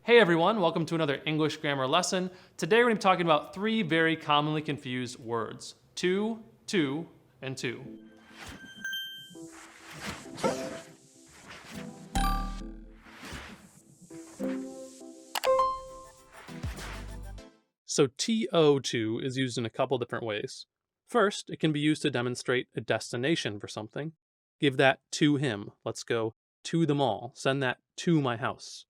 Hey everyone, welcome to another English grammar lesson. Today we're going to be talking about three very commonly confused words. To, and to. So to is used in a couple different ways. First, it can be used to demonstrate a destination for something. Give that to him. Let's go to the mall. Send that to my house.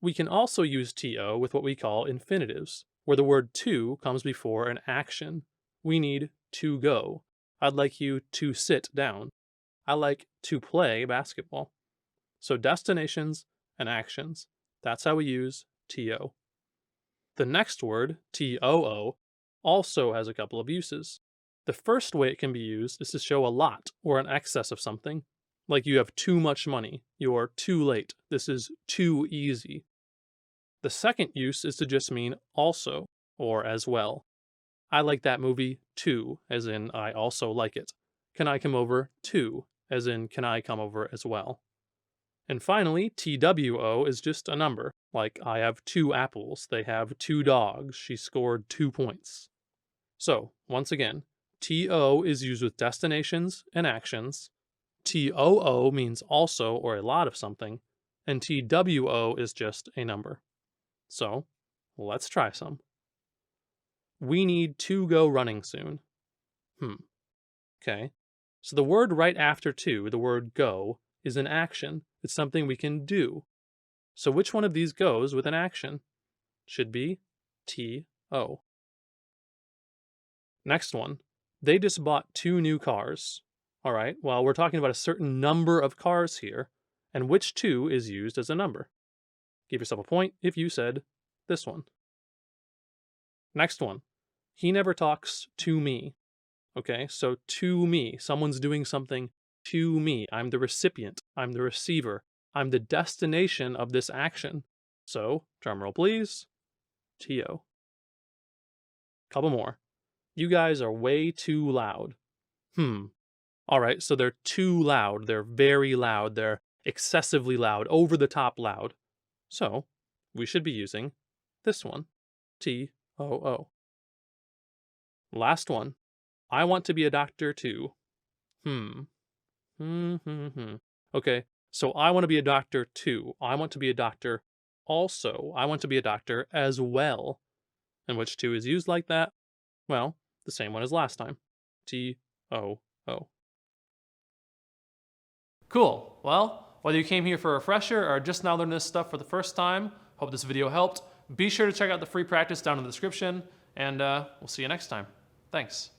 We can also use to with what we call infinitives, where the word to comes before an action. We need to go. I'd like you to sit down. I like to play basketball. So destinations and actions. That's how we use to. The next word, too, also has a couple of uses. The first way it can be used is to show a lot or an excess of something. Like you have too much money, you're too late, this is too easy. The second use is to just mean also or as well. I like that movie too, as in I also like it. Can I come over too, as in can I come over as well. And finally, TWO is just a number, like I have 2 apples, they have 2 dogs, she scored 2 points. So, once again, TO is used with destinations and actions, TOO means also or a lot of something, and TWO is just a number. So, let's try some. We need to go running soon. Okay. So the word right after to, the word go, is an action. It's something we can do. So which one of these goes with an action? Should be TO. Next one. They just bought 2 new cars. All right, well, we're talking about a certain number of cars here, and which 2 is used as a number? Give yourself a point if you said this one. Next one. He never talks to me. Okay, so to me, someone's doing something to me. I'm the recipient, I'm the receiver, I'm the destination of this action. So, drumroll please, TO. Couple more. You guys are way too loud. Alright, so they're too loud, they're very loud, they're excessively loud, over the top loud. So, we should be using this one, TOO. Last one. I want to be a doctor too. Okay, so I want to be a doctor too. I want to be a doctor also. I want to be a doctor as well. And which 2 is used like that? Well, the same one as last time. TOO. Cool. Well, whether you came here for a refresher or just now learning this stuff for the first time, hope this video helped. Be sure to check out the free practice down in the description, and we'll see you next time. Thanks.